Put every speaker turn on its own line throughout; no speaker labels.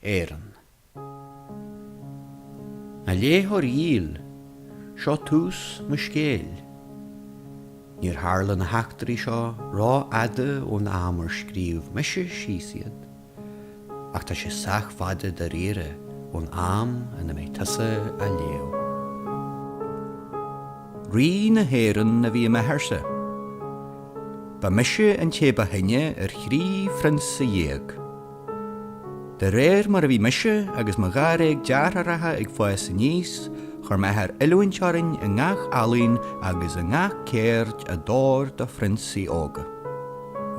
hEireann. A léthor íl, seo tús mo scéil. Níor tharla na heachtarí seo rá ada ón amar scríomh mise síosiad, ach tá sé sach fada de riire ón am ana mé tusa a léo. Rí na hÉireann na bhí mehersa. Ba mise an téba hinne chrí Fransa dhéag. De réir mar a bhí mise agus ma gáréig deartharatha ag fáis níos chur methar ilúinsearin a ngach alín agus a ngach céirt a dóir do Fransaí óga.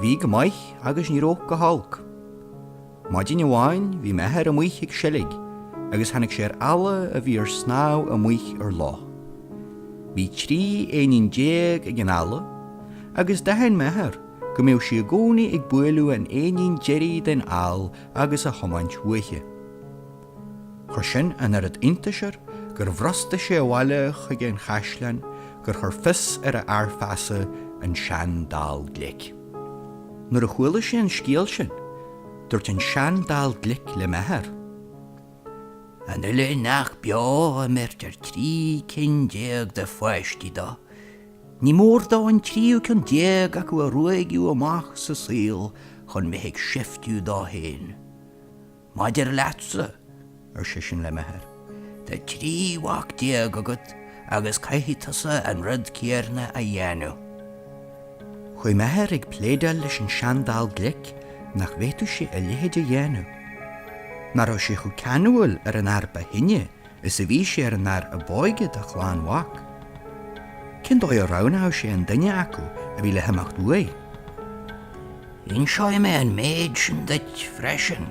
Bhí go maith agus ní róch go hálc. Maidin amháin bhí methar a muoich ag silig agus hanig sé alle a bhí snáw a muoich lá. Bhí trí éonin déag ag an alle agus dahan methar go méoh si a gcónaí ag bualú an éonin deirí den all agus a chomaint uaithe. Chur sin an ar intasir gur bhrosta sé bhhaile chuig an chaisleán gur chur fis ar a airfeasa an sean dal glic. Nuair a chuaille sé an scéal sin, dúirt an sean dal glic le methar. An uile nach beo a mirtar trí cin déag de foiistí dá. Ní mór dá an tríú cin déag acu a ruigiú amach sa síl chun méigh siftú dá héin. Maidir leatsa ar sé sin le methar. De trí wach déag agat agus caithítasa an rud céarna a dhéanú. Chuoi methar ag plédal leis an seandal glic nach bhéitú sé a léhéide dhéanú. Nar ó sé chu canúil ar an arba hinne is a bhí sé ar an ar a bóige a chláán wach. Cin dói a rána sé an duine acu a bhí le hamacht uai. Lín seo mé an méid sin dit freisin,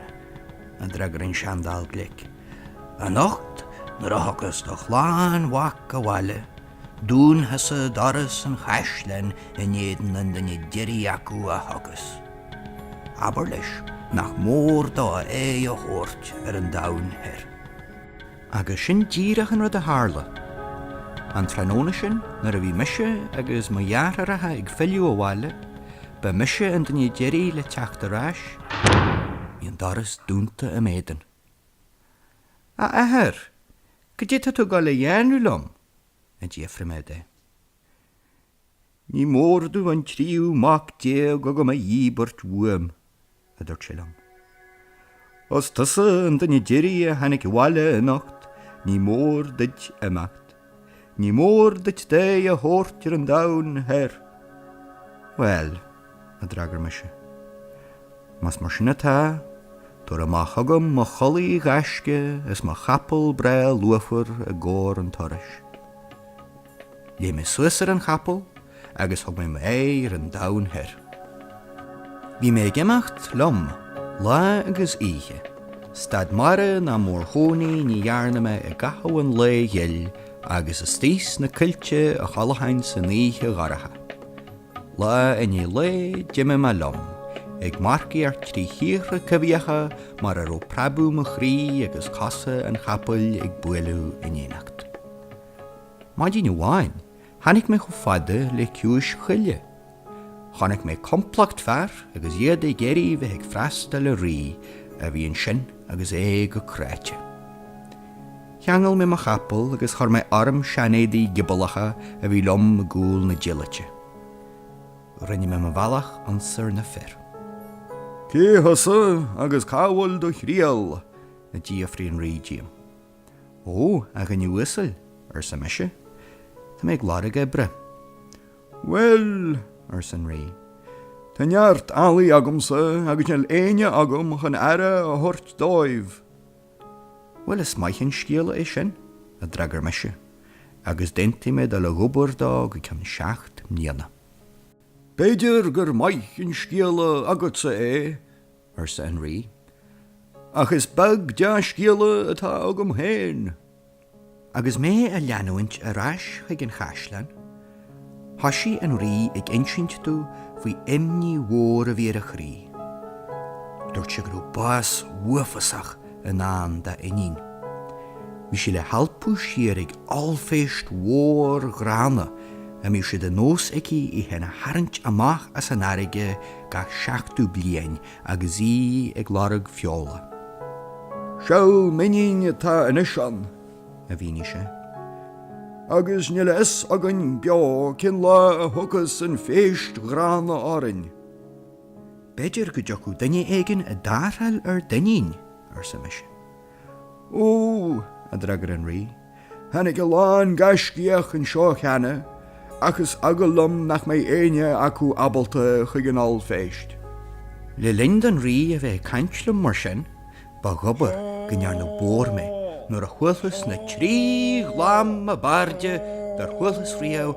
a dragar an seandal glic. A nocht nuair a thugus do chláán wach a bhhaile, dún hasa doras an chaisleán in éidean an duine deirí acu a thugus. Aber leis nach mór dá é a chóirt ar an dain hir. Agus sin díreach an rud a hála. An tróna sin nuair a bhí mise agus mo dheartharatha ag filiú a bhhaile, ba mise an duine deirí le teachta ráis, hí an doras dúnta a méidean. A ahar, go dtí tú go le dhéanú lom, a ddíafra mé dé. Ní mórdú an tríú mach déag go ma dhíbart uam, a dúirt sé lom. Os tusa an duine deirí a hanig bhhaile a nocht, ní mór duit amacht. Ní mór duit dé a chóirtir an dain hir. Well, a dragar mise. Mas mar sinna tá, tuair amach agam mo cholaí gaisce is mo chapel bre luafar a góir an toris. Lé mé suas ar an chapel agus thug mé ar an dain hir. Bhí mé gemacht lom, lá agus ihe. Stad mara na mór hónaí ní dhearna mé a gathhain le ghill agus a stís na cuilte a chalahain san ihe garatha. Lá iní le diime me lom, ag marci ar trí híre cyfiecha mar ar ó prabú mo chrí agus casa an chapel ag bualú in éanacht. Maidin amháin, hanig mé go fada le ciúis chuile. Chanig mé complacht fear agus iad é géirí bheith ag freasta le rí a bhí an sin agus é go cráite. Cheangal mé mo chapel agus chur mé arm seanédaí gibalacha a bhí lom a gúil na diailete. Rinne mé mo bhealach ansar na fear. Cé hosa agus cáhfuil do chríal, na díafraí an rídíam. Ó, a gan uasal ar sa mise, tá mé gláir a bre. Well, ar san rí. Tá neart alaí agamsa agus neal éine agam chun ara a thuirt dóibh. Well is maithinn scéala é sin, a dragar mise, agus dénti mé de le gobar dá go ceann 7 mbliana. Beidir gur maithinn scéala agatsa é, ar sa an rí, ach is bag de scéala atá agam héin. Agus mé a leanúint a ráis chuig an chaisleán, hasí an rí ag insint tú faoi imní mhór a bhíar a chrí. Dúirt sé gur bás uafasach an an da inín. Bhí sé le halpú siar ag alféist mhór grána a mi siad an nos ici I hena harint amach as an airige ga 7 bliain agus I ag larag fiola.
Seall miníne tá inis an,
A bhíní sé.
agus ní leis agan beo cin le a thugus an féist grána árainn.
Beidir go deochú daine éigen a dárthal daín sa mis.
Ó,
A dragar an rí.
hanig go lán gaiscíoch an seo cheana, agus agalum nach mé aine acu abalta chuigeál féist.
Le lind an rí a bheith caintlam mar sin, ba gobar gnear na bór mé, nuair a chuilchas na trí ghlam a barde dar chuilchas riamh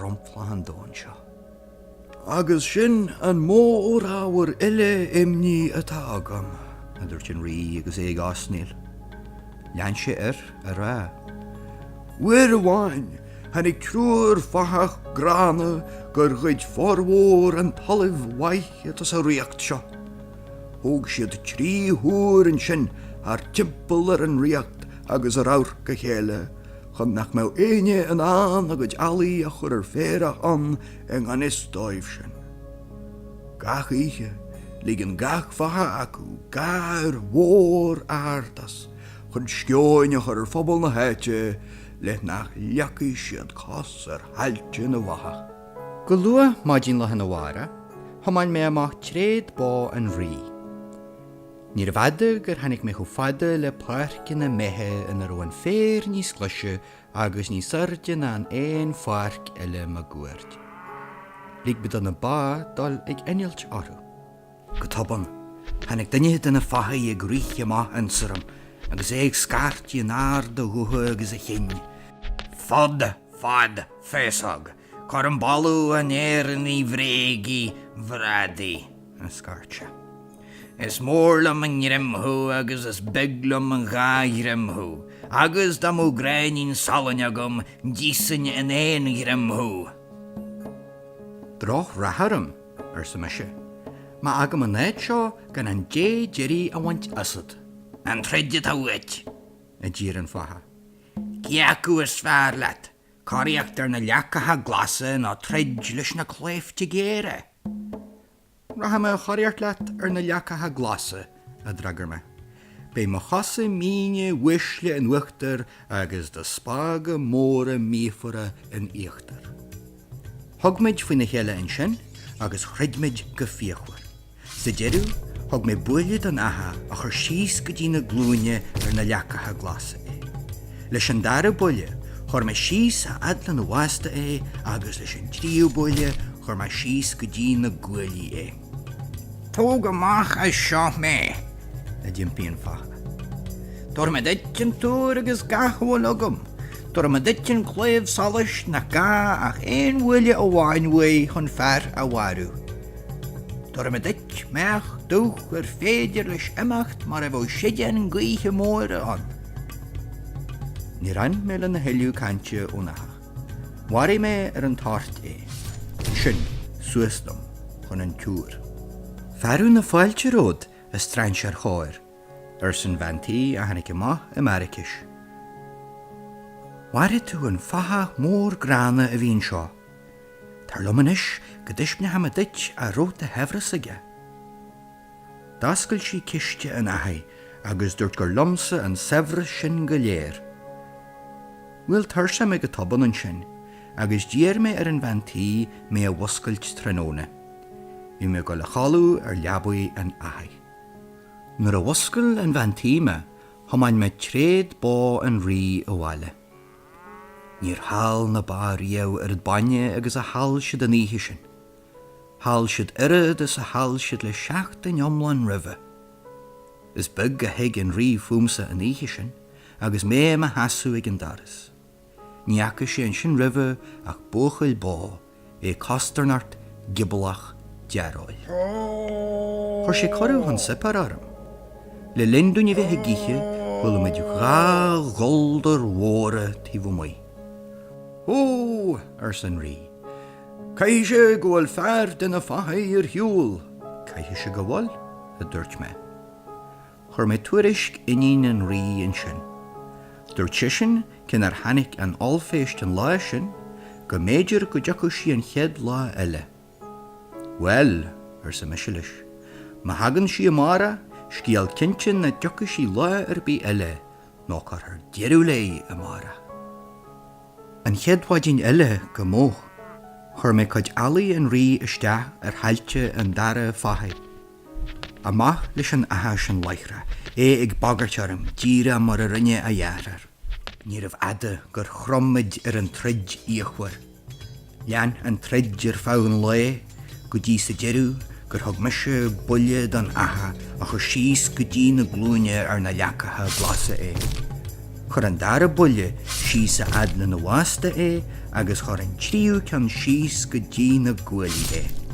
rompla an dóin seo.
Agus sin an mó óráhar ile imní atá agam.
A dúirt an rí agus é gásníl. Lean sé a rá.
Uair amháin, hanig trúr fachach grána gur chuid formhór an talamh waith as a riocht seo. Thóg siad trí thúr an sin ar timpel an riocht agus ar áir go chéile, chun nach mé aine an a go alaí a chur féra an an isdóibh sin. Gach ihe, ligan gach facha acu, gar mhór airtas, chun sceoine chur phobal na héite, le nach leacaí siad cos ar hailte na bhatha.
Go lua maidin le hana bhara, thomáin mé amach tréad bá an rí. Níor bhada gur hanig mé chu fada le páircin na methe in ar óin fér níos gluise agus ní sarde na an éon fáirc eile ma gúirt. Lig bid an na bá dal ag inilt orthu. Go toban, hanig daine den na fathaí ag ríche ma an suram, agus ag scartí an ard a gutha agus a chin.
Fad, fésag, chur an balú an éan í bhréigi bhradi,
an scartse.
Is mórlam an grimthú agus is biglam an gá grimthú, agus da mú gréinin salan agam dísan an éon grimthú.
Droch ratharam sa mise, ma agam an éid seo gan an dé jerí a bhaint asad.
An tríide tá uit,
A dír an fatha.
Ciacu is fear leat, cóíocht ar na leacatha glasa ná tríd leis na cléifte géire.
Ratha me choirt leat ar na leacatha glasa a dragar me. Bé ma chasa míne wisle an uachtar agus de spága móra mífora an íochtar. Thugmid faoin na chéile an sin agus chridmid go fíochhar. Sa deireadh, thug mé builad an atha a chur síos go dtí na glúine ar na leacatha glasa é. Leis an dara buile, chur mé síos a adlan na wasta é agus leis an tríú buile chur mé síos go dtí na guailí é.
Tóg amach a seo mé.
A dimpíon facha.
Tor me dittin túr agus gachhfuil agam. Tor me dittin cléibh salis na gá ach éon bhuiile a bháinhui chun fear a bharú. Tor me dit meach dúch féidir leis imacht mar a bh siide an gcuithe móra an.
Ní ran mé le na heiliú cante ó natha. Warí mé ar an tart é. Sin, suasdom, chun an túr. Ferú na fáilte ród a strainse ar cháir, san bhaintí a hanig amach Americis. Warí tú an fatha mór grána a bhíon seo. Tar lumanis go disne ha dit a rót a hefras aige. Dascail sí ciste an ahai agus dúirt gur lomsa an sefras sin go léir. Bhfuil tarsa me go toban an sin, agus díar mé ar an bhaintí mé a wascailt tróna. Bhí mé go le chalú ar leabaí an ahai. Nuair a wascail an bhaintí me, thomáin me tréad bá an rí a bhaile. Níor hall na bá riamh ar baine agus a hall siad an ihe sin. Hall siad irid as a hall siad le 7 iomlan ribhe. Is bug a hiig an rí fumsa an ihe sin, agus mé a hasú ag an daras. Níacha sé an sin ribhe ach bóchail bá é costarnart gibalach dearáil. Chir sé corú an sipar arm. Le lindúine bheitthe giche bhfuil me gá goldar mhóra tíomh mai. Ó, san rí.
Caiise go bhfuil fearr den na fathaí ar hiúil.
Caiise se go bhfuil a dúirt me. Chur mé tuairisc inín an rí an sin. Dúirt sin cin ar hanig an olféist an lá sin go méidir go deacu sí an chead lá eile. Well, sa miisilis, ma hagan sí amara, scial cincin na deacu sí lá bí eile, nó car dearú lé amara. An chead wadin eile go móch, chur mé coid alaí an rí isteach hailte an dara fahai. Amach leis an ahas an leichra, ag bagartarm díra mar a rinne a dhearar. Ní rah ada gur chromid an trid íochhar. Lean an trid fágan le, go dí sa deirú gur thug meise bulle don aha a chur síos go dí na glúine na leacatha glasa Chur an dara bulle síos a adla na wasta agus chur an tríú cean síos go dí na ghuailí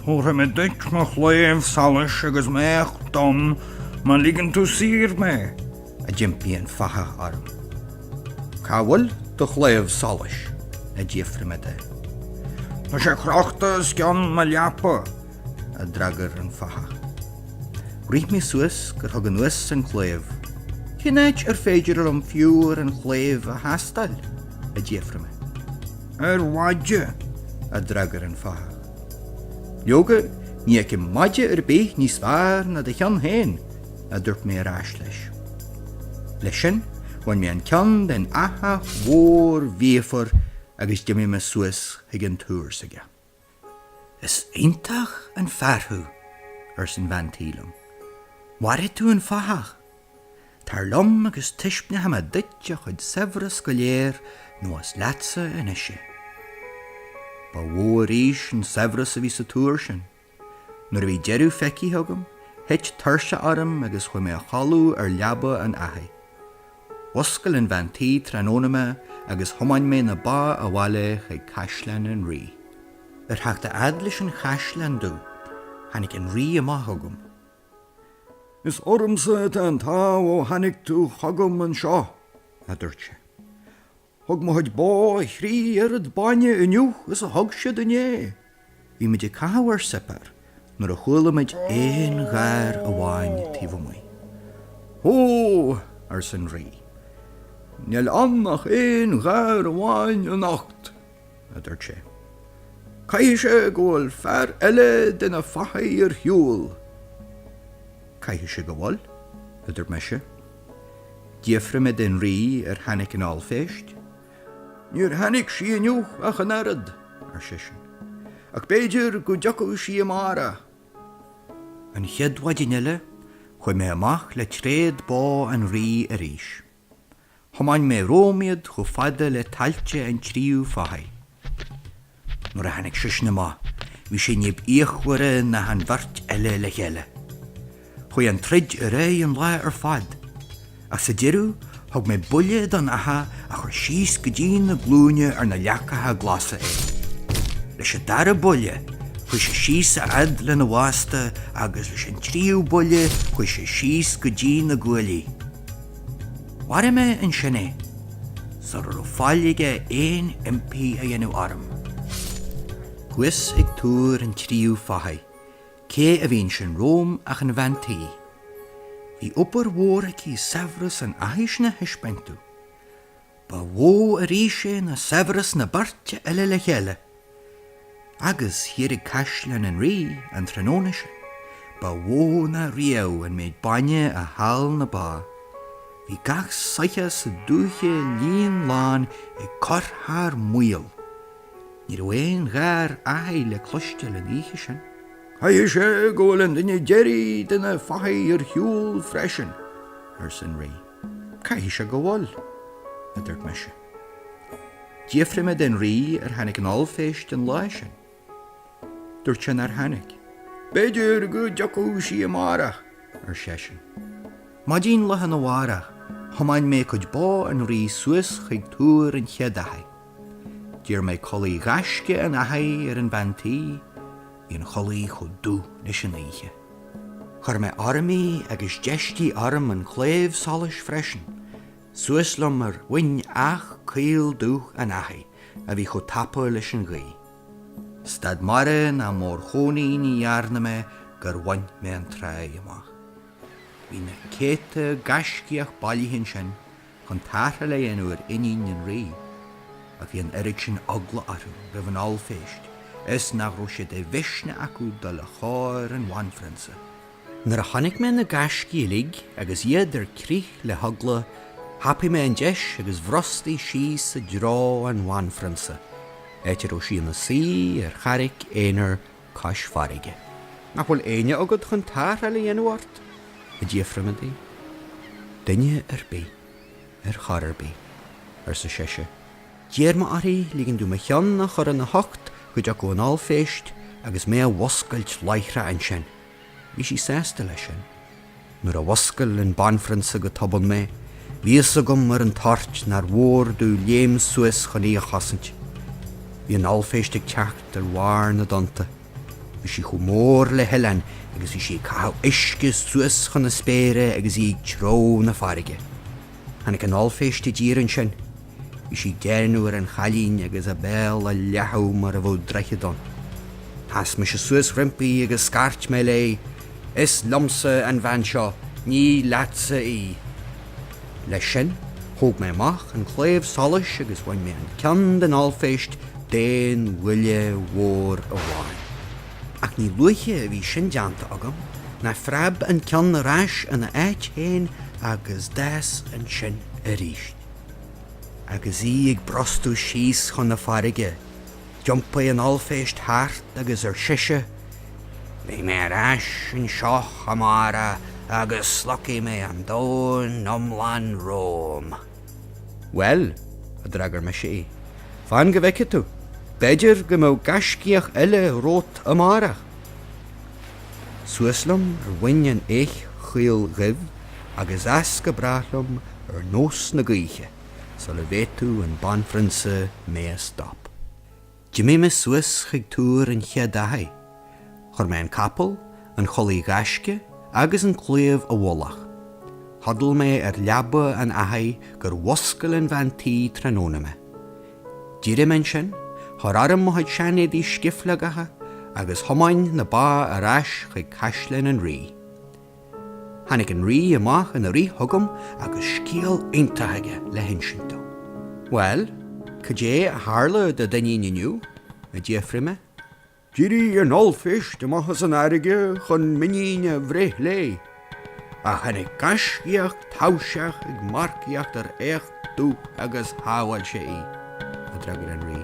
Thóra me dit na chléimh salas agus méach dom, ma ligan tú sír me.
a jimpí an facha arm. Cáhfuil do chléamh salas a ddíofra me de.
Tá sé crochtas gan ma leapa.
a dragar an facha. Rích mé suas gur thug an nuas an chléamh. Cinnéid féidir am fiúr an chléamh a hastal a ddíofra me.
Waide.
a dragar an facha. Lioga, ní ag maide bé ní sfar na de chean héin a dúirt mé arás leis. Leis sin, bhain mé an cean den aha mhór bhéfar agus dimí me suas ag an túr saige. Is intach an fearthú san bhaintílam. Mhaire tú an fahach? Tar lom agus tiisbne ha a duite chud sefras go léir nó as leatsa in isise. Ba mhór ríis an sefras a bhí sa túr sin. Nuair a bhí deirú feici thugam, heit tarse arm agus chu mé a chalú leaba an ahai. Oscail an bhaintí trónama agus thomáin mé na ba a bhaile ag caislean an rí. Theachta adlis an chaislean dú, hanig an rí amach thugam.
Is ormsa an tá ó hanig tú chagam an seo,
a dúirt sé.
thug mo chuid bá chrí baine inniu is a thug siad inné.
Bhí muid cáhar sipar, nuair a chualaid éon ghar a bháin tíomh mu.
Ó,
san rí,
níl annach éon ghar a bháin a nacht.
a dúirt sé.
Cai sé ggóil fear eile den a fachaí hiúil.
Caithe sé go bhfuil, a dúirt me sé. Díofra me den rí hanig an áilféist,
Níor hanig sí inniu a chanarad,
sé sin.
ach béidir go deacu sí amara.
An cheadhaidin eile, chuir mé amach le tréad bá an rí a ríis. Thomáin mé rómiad chu fada le tailte an tríú fahai. Nuair a hanig sisna má, bhí sé níomh íochhuire na an bhart eile le chéile. Chuir an trid a ré an lá fad. A sa deirú, thug mé bulle don aha a chur síos go dtí na glúine na leacatha glasa Leis a dara bulle, chuir sé síos a ad le na bhásta agus leis an tríú bulle chuir sé síos go dtí na ghuailí. Mhaire me an sinné, sa ru fáilige éon impí a dhéanú arm. Thuas ag túr an tríú fahai, cé a bhíonn sin róm ach an bhaintí. Bhí opair mhór í sefras an ahais na hispentú. Ba mhó a rí sé na sefras na barte eile le chéile. Agus hiar ag caislean an rí an tróna sin. Ba mhó na riamh an méid baine a hall na ba. Bhí gach saiche sa dúche líon lán ag corthar muil. Ní raibh ghar ahai le cloiste le líche sin.
Cai sé ggóil an duine deirí den a fachaí hiúil freisin.
San rí. Cai sé go bhfuil, a dúirt me sé. Díofra me den rí hanig an áilféist an lá sin. Dúirt sin hanig.
Béidir go deacu sí amara.
sé sin. Má dín le an bhharach, thomáin mé chuid bá an rí suas chuig túr an cheadahai. Dír mé cholaí gaisce an ahai an bhaintí, hín cholaí chu dú leis an éige. Chur mé armí agus deistí arm an chléamh salas freisin, suas lom bhain ach cíl dú an ahai a bhí chu tapa leis an ghaí. Stad mara na mór chonaí ní dhearna me gur bhaint mé an tráid amach. Bhí na céta gaiscíach bailíonn sin chun tatha le dhéanúir inín an rí, a bhí an irid sin agla arú rah an alféist, is nach ro sé é bhisne acu do le cháir an bhainfransa. Nar a chanig me na gascí lig agus iad ar crích le hagla, hapi me an deis agus bhrostaí síos a drá an bhainfransa. Éitir ó sí na sí ar charic éonar cais farige. Nach bhfuil éine agad chun tar eile dhéanúhart, a ddíaframadí. Duine ar bí, ar charar bí, ar sa seise. Déir ma arí lígan dú me chean na chur na hocht go deach go an alféist agus mé a wascailt leichra an sin. Bhí sí sésta lei sin. Nuair a wascail an banfransa go taban mé, bhíos agam mar an tart nar mhór dú léim suas chun í a chasant. Bhí an alféist ag teacht ar mhar na donta. Bhí sí chu mór le heilean agus bhí sí cathú isce suas chun na spéire agus í tró na farige. Hannig an alféist i ddír an sin. Bhí sí déanú ar an chalín agus a béal a leathú mar a bhód dreiche don. Has me se suas rimpi agus scart me lei, is lomsa an bhain seo, ní leatsa í. Leis sin, thóg me amach an cléamh solas agus bhain me an ceann den alféist déan bhuille mhór a bháin. Ach ní luiche a bhí sin deanta agam, na freab an ceann na ráis an éit héin agus dás an sin a ríist. Agus í ag brostú síos chun na farige, jumpa an alféist háart agus ar siise, bhí mé ráis an seoch amara agus sloci mé an dón nomlan Róm. Well, a dragar me sé, fan go bheice tú, beidir go mó gascíoch eile rót amara. Suaslam ar bhain an éich chuil rih agus as go brathlam ar nós na gaoiche, sa le bhéitú an banfransa mé a stop. Jimmy me Suas chuig túr an cheadathai, chur me an capal, an cholaí gasce agus an cléamh a bhlach. Hadal me ar leaba an ahai gur wascail an bhaintí tróna me. Díire men sin, chur aram mo haid seanad í sciflagatha agus thomáin na bá a ráis chuig caislinn an rí. Hannig an rí amach an a rí thugam agus scíal intathaige le hinsinto. Well, Cajé a hála de daine nniu, a déafri me.
Díri an alféist amachchas an airige chun miníine bhréith lé. A hannig gascíocht tauseach ag marcíocht ar échtú agus háhail sé í, a dragar an rí.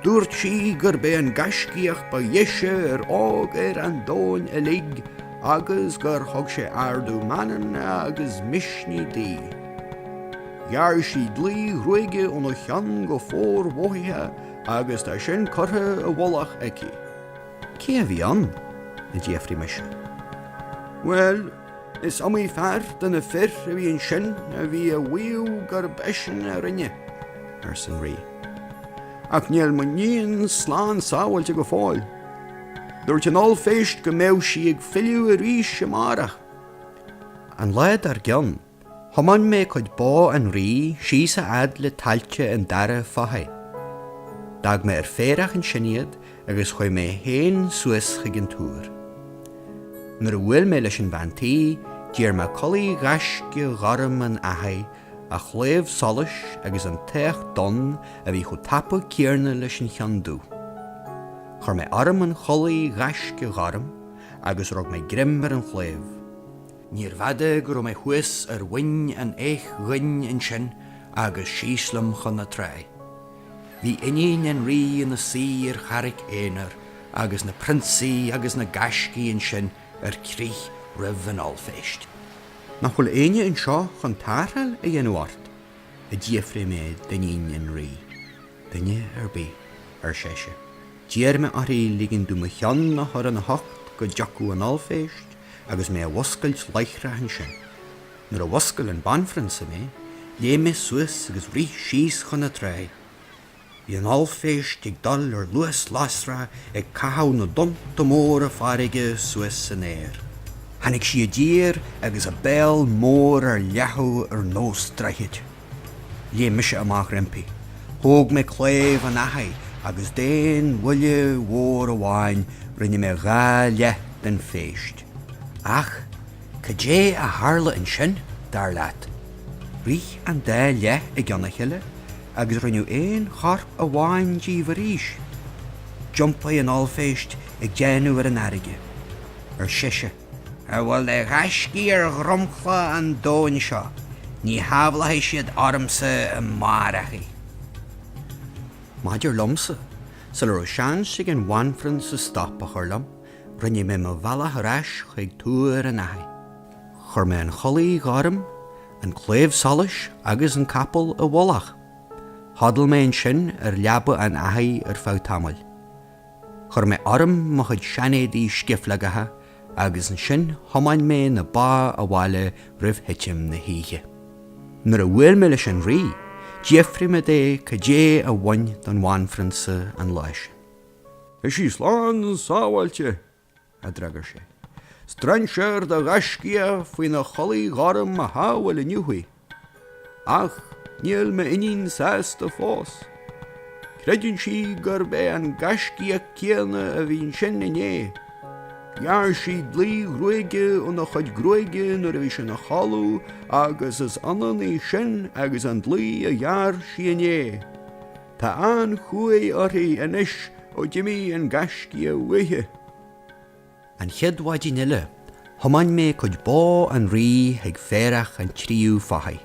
Dúirt sí gur bé an gascíocht ba dhéise ar ág ar an dóin a lig agus gur thug sé ardú manan agus misní dí. Jaar sí dlí ruige ón a chean go fór bmhaithe agus tá sin curtha a bhlach aici.
Cé a bhí an, na déafri me sin.
Well, is amí fearr den na fir a bhí an sin a bhí a bhuiú gur beisin a rinne.
Ar san rí.
Ach níl mo níon sláán sáhailte go fáil. Dúirt an alféist go méh sí ag filiú a rís sem marach.
An lead ar gceann, thoman mé chuid bá an rí síos a ad le tailte an dara fathai. Dag me ar féireach an siniad agus chuir mé héin Suas chuig an túr. Nuair a bhfuil mé leis an bhaintí, dír me colaí gasce gharam an ahai a chléamh solas agus an teach don a bhí chu tapa céarna leis an cheandú. Chur mé aram an cholaí gasce gharam agus rug mé grim ar an chléamh. Níor bhada gur mé chuas ar bhain an éich ghain an sin agus síoslam chun na tré. Bhí iníon an rí in na sí ar charic éonar agus na prinsaí agus na gascí an sin ar crích rih an alféist. Nach bhfuil aine an seo chun tarthail a dhéanúhart, a déafri mé daoine an rí. Duine ar bí, ar séise. Díar me arí lígan dú me cheann na chur an hocht go deacú an alféist agus mé a wascailt leichra an sin. Nuair a wascail an banfransa mé, lé mé Suas agus bhrí síos chun na tré. Bhí an alféist ag dul ar luas lasra ag cathú na donta mór a farige Suas san éir. Hannig sí a dír agus a béal mór ar leathú ar nós dreichiid. Lé mise amach rimpi. Thóg mé cléamh an ahai agus déan bhuille mhór a bháin rinne mé gá leith den féist. Ach, Cajé a hála an sin, dar leat. Rích an dá leith i gceanna chiile agus rinneú charp a bháin díomh Jumpa an alféist ag déanú an airige. Siise. Bhfuil le gaiscí gromchla an dóin seo, ní hablathe siad ormsa an márachaí. Maidir lomsa, sal sean sig an bhainfran sa stop a churlam, rinne mé mo bhela thurais chuig túair an aithí. Chur mé an cholaí gáram, an cléamh solas agus an capal a bholach. Hadal mé an sin leaba an aithí fá tamil. Chur mé orm mo chud seanédaí sciflagatha agus an sin thomáin mé na bá a bháile rih hitim na híige. Nuair a bhfuil mé leis an rí, Jeffrey me dé dé a bhain don bhainfransa an leis.
Is sí sláán an sáhailte,
a dragar sé.
Strain séir de gaiscia faoin na cholaí gáram a hábhfuil inniuhaí. Ach, níl me inín sásta fós. Creidirn si gur bé an gaiscia céanna a bhín sin inné. Jaar si dlí gruige ó na chud gruige nuair a bhí sin na chalú agus is anan í sin agus an dlí a jaar si inné. Tá an chuaigh orthaí inis ó Jimmy an gaiscia uithe.
An cheadhhaidí nile, thomáin mé chud bá an rí ag féireach an tríú fathaí.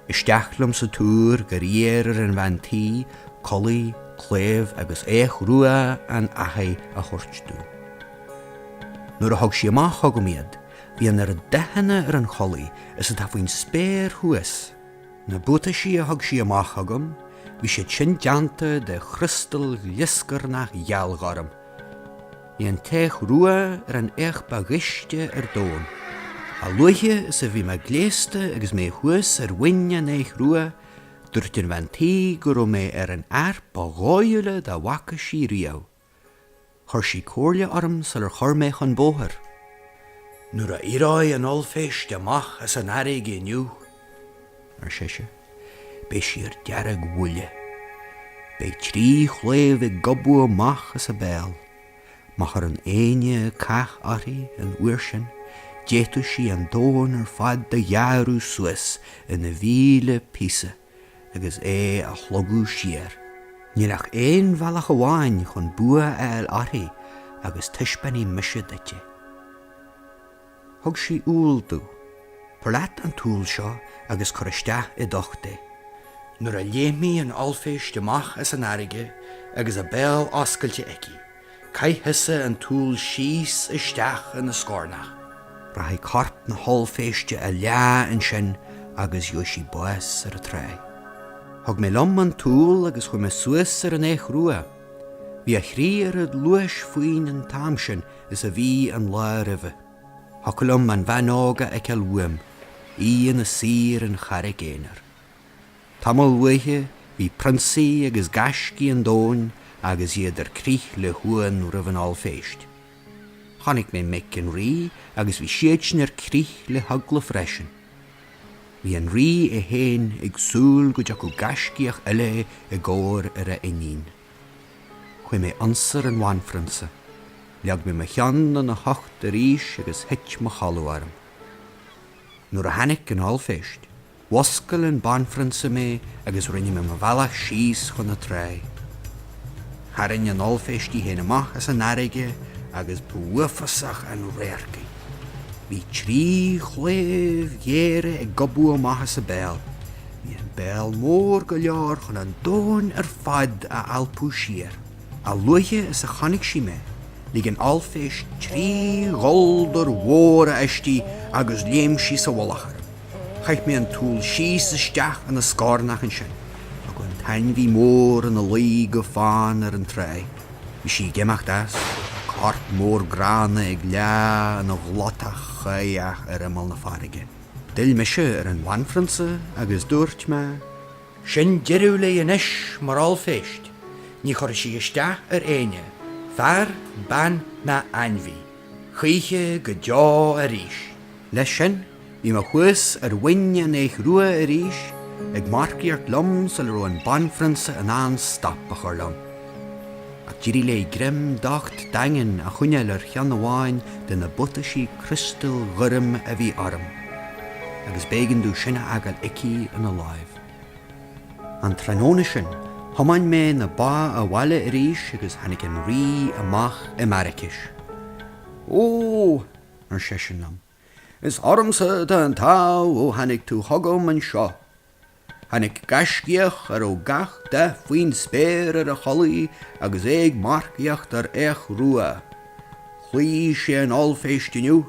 Isteachlam sa túr gur dhéarar an bhaintí, colaí, cléamh agus rua an aithí a chuirtú. Nuair a thug sí amach thugam iad, bhí an ar dehanna ar an cholaí is a tá faoin spéir thuas. Na buta sí a thug sí amach thugam, bhí sé sin deanta de chrystal lioscarnach ghealgaram. Bhí an teach rua ar an baghiste ar dón. A luithe is a bhí me gléasta agus mé thuas ar winne néich rua, dúirt an bhaintí gur mé ar an airp a gáúile de bhaca sí riamh. Chur sí cóirle orm sal chur mé chun bóthar. Nuair a iráid an olféist amach as an airige inniu. Siise, bé siar dearag bhuaile. Bé trí chléamh ag gobú amach as a béal. Mach ar an aine cach orthaí an uair sin, déitú sí an dón ar fad de ghearú Suas in na bhíle písa, agus a chlogú siar. Nílach bhealach amháin chun bua orthaí agus tuispenaí mise duite. Thug sí últú, perlaat an túl seo agus chur isteach i dochta. Nuair a léimí an olféist amach as an airige agus a béal oscailte aici, caithise an túl síos isteach in na scórnach. Raigh carp na holféiste a leá an sin agus jo sí buas ar a tré. Thug mé lom an túl agus chu mé suas ar an rua. Bhí a chrí ar a luis faoin an tam sin is a bhí an lá ribhe. Thuglam an bhanága ag el uam, í na sír an charra géanar. Tamal uithe bhí prinsaí agus gaiscí an dón agus iad ar crích le huan ribh an olféist. Chanig mé mic an rí agus bhí siad sin ar crích le hagla freisin. Bhí an rí a héin ag súil go deacu gaiscíach eile i ggóir ar a inín. Chuir mé ansar an bhainfransa, leag mé me chean na hocht a ríis agus heit mo chalúarm. Nuair a hanig an olféist, wascail an bhainfransa mé agus rinne me bhealach síos chun na tré. Harann an olféistí héana amach as an airige agus buafasach an réircaí. Bhí trí chléamh ghéire ag gobú amach as a béal. Bhí an béal mór go leor chun an dón ar fad a alpú siar. A luithe is a chanig sí mé, lig an olféist trí goldar mhóra istí agus léim sí sa bholachar. Chaith mé an túl síos isteach an na scórnach an sin, a go an tain bhí mór an na lí go fáin ar an tré. Bhí sí gemach das, carp mór grána ag leá an ghlotach chaíach ar amal na farige. Dil mise ar an bhainfransa agus dúirt me, sin deirú le inis mar olféist, ní chur sí isteach ar aine, fear ban na ainmhí, chuiche go deá a ríis. Leis sin, bhí me chuas ar winne néich rua a ríis, ag marciart lom sal ro an bhainfransa an an stop a chur lom. Ach dírí le grim dacht daingen a chuine ar chean amháin de na butasí crystal ghurim a bhí orm, agus bégan dú sinne agal ici an a láimh. An tróna sin, thomain mé na ba a bhaile arís agus hanig an rí amach I Marrakesh.
Ó,
Ar sesin lam.
is ormsa da an tá ó hanig tú thugam an seo. Hanig gasciach ar ó gach de faoin spéir ar a cholaí agus marciacht ar rua. Chlí sé an olféistiniu,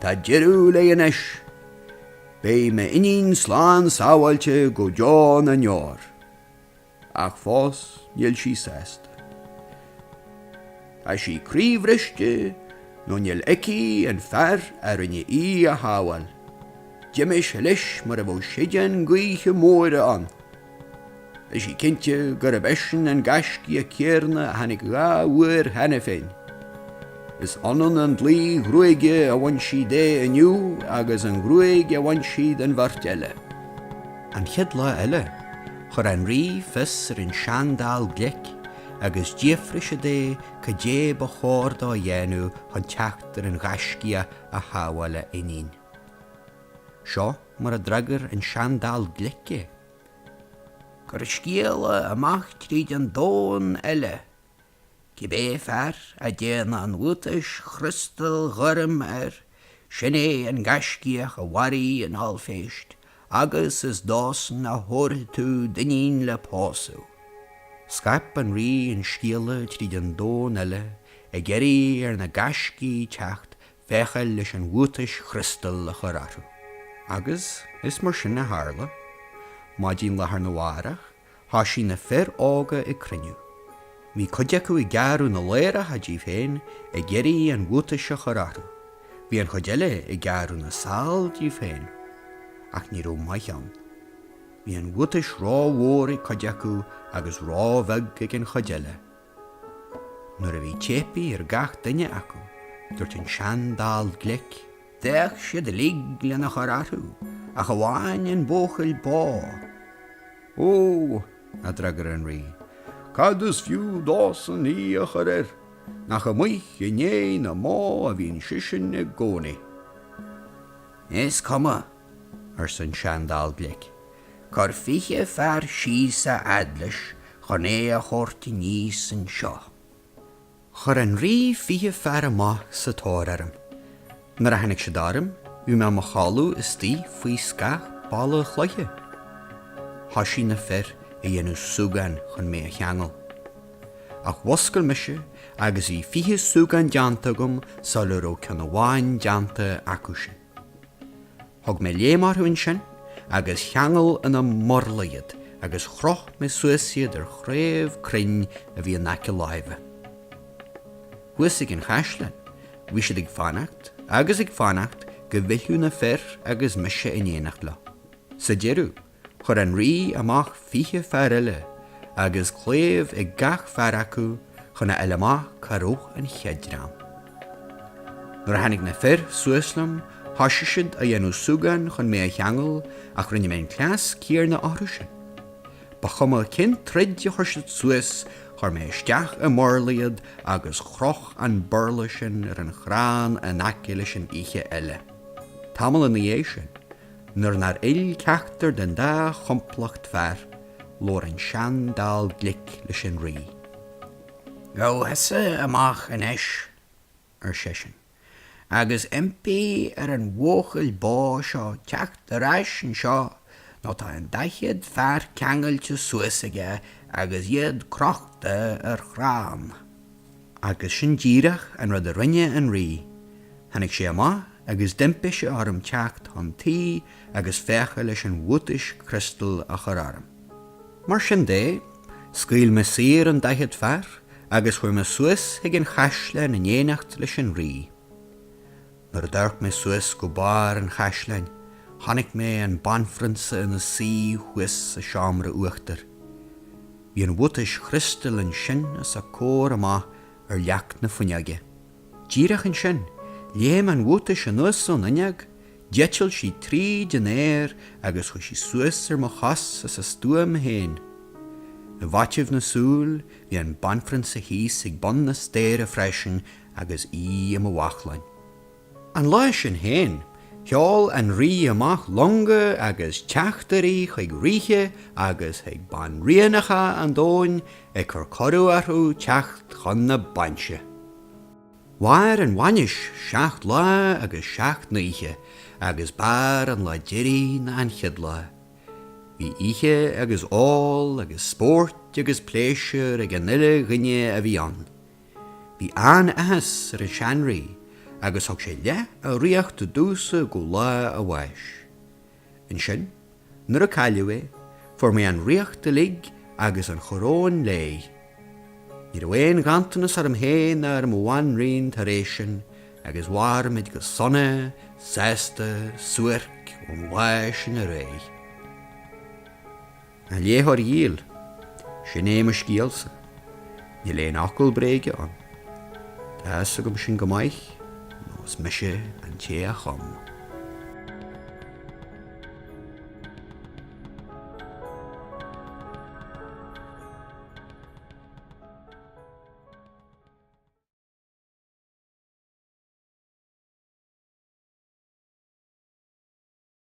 tá jeú le an eis. Bé me inín sláán sáhailte go John an jór. Ach fós níl sí sésta. A sí críomhriste, nó níl eici an fear ar an í a háhail. Diimiis leis mar a bh sidean gaoithe móire an. A sí cinnte gur a beisin an gasci a céarna a hanig gáhuair hena féin. Is anan an dlí gruige a bhain si dé aniu agus an gruig a bhain siad an bhart eile.
An chiad lá eile, chur an rí fis ar an seandál glic agus díofrise dé go dé ba chórdá dhéanú chun teachtar an gascia a háhaile inín. Seo mar a dragar an seandál glice.
Gur scéala amach tríd an dón eile. Gibé fear a déana an bhutais chrystal ghurim sinné an gasciach a warí an alféist, agus is dásan a thóir tú daoine le pású.
Scaip an rí an scéala tríd an dón eile a geirí ar na gasci teacht fechail leis an bhutais chrystal a chorarú. Agus is mar sin na hála, má dín lethar na bharach, há sí na fear ága I criniú. Bhí chuideachú I gearú na léire a dí féin a geirí an bhutais a chorarú. Bhí an chuideile I gearú na sáil dí féin, ach ní ró maitheann. Bhí an bhutais rámhór I chuideachú agus rámheg ag an chuideile. Nuair a bhí tépaí ar gach duine acu, dúirt an seandál glic,
Deach siad lig le na chorarú, a go bháin an bóchail bá.
Ó,
a dragar an rí.
cad is fiú dásan í a chorir, nach a muich I né na má a bhín sisin ag gcónaí.
Is cuma,
ar san seandál glic.
gur fiche fear síos a adlis, chun é a chórta níos an seo.
Chur an rí fiche fear amach sa tórarim. Nar a hanig sé darim, bhí me mo chalú is tí faoi scach balla chluiche. Tá sí na fear a dhéanú súgan chun mé a cheangal. Ach wascail meise agus I fiche súgan deanta gom sala ró cena bháin deanta acu sin. Thug mé lémarthúin sin agus cheangal ina morlaiad agus chroch mé suasiad ar chréibh crin a bhí nace láimhe. Huasig an chaislein, bhí siad ag fannacht agus ag fannacht go bhithú na fear agus meise in éanacht le. Sa dearú, chur an rí amach fiche fear eile agus cléamh ag gach fear acu chuna eileach caróch an cheadrám. Nuair a hanig na fear suaslam, thoise siad a dhéanú súgan chun mé a cheangal ach rinne mé an clás cíar na áthú sin. Ba chuma cin trid a thuisiid suas chuir mé isteach a morlaiad agus chroch an burla sin ar an chrán a naciile sin ihe eile. Tamil in dhé sin, nuair nar il ceachtar den dá chomplacht fear, lór an seandál glic le sin rí.
Go heasa amach an eis,
Ar sesin.
agus MP ar an bhuachail bá seo teacht ar eis an seo, nó tá an daichead fear ceangailte suasaige agus iad crochta ar chrán.
Agus sin díireach an rud a rinne an rí. Hanig sé amach agus dimpise orm teacht an tí agus fecha leis an bhutais crystal a chorarm. Mar sin dé, scail me sir an daichead fear agus chuir me suas ag an chaislein in éanacht leis an rí. Nuair a dúirt me suas go bar an chaislein, tháinig mé an banfransa in na sí huis a seamra uachtar. Bhí an bhutais crystal an sin as a cór amach ar leach na funeige. Díireach an sin, léim an bhutais an nuas an ineag, deitiil sí trí den éir agus chu sí suas ar mo chas as a stuam héin. Na bhaitih na súl, bhí an banfransa híos ag bon na stéire freisin agus am a wachlein. An lá sin héin, Cheol an rí amach longa agus teachtarí chuig ríche agus ag ban rianacha an dóin ag chur corú arú teacht chun na bainse. Wair an bhainis 7 lá agus 7 naoiche agus bar an lá deirí na anchiad lá. Bhí ihe agus áil agus sport agus pléisiúr ag an nuile ghine a bhí an. Bhí an ahas ar an seanraí agus thug sé le a riocht dúsa go lá a bhais. In sin, nuair a caiiliú for mé an riocht a lig agus an choróin lé. Ní bhhain gantanas ar am héin ar am bhain rion tar éis sin agus war mid go sonna, sésta, suirc ó bhais in a ré. A léthar díal, sin é mar scíalsa, ní léon acol bréige an. Tá gom sin go maith, nos mise an té a chum.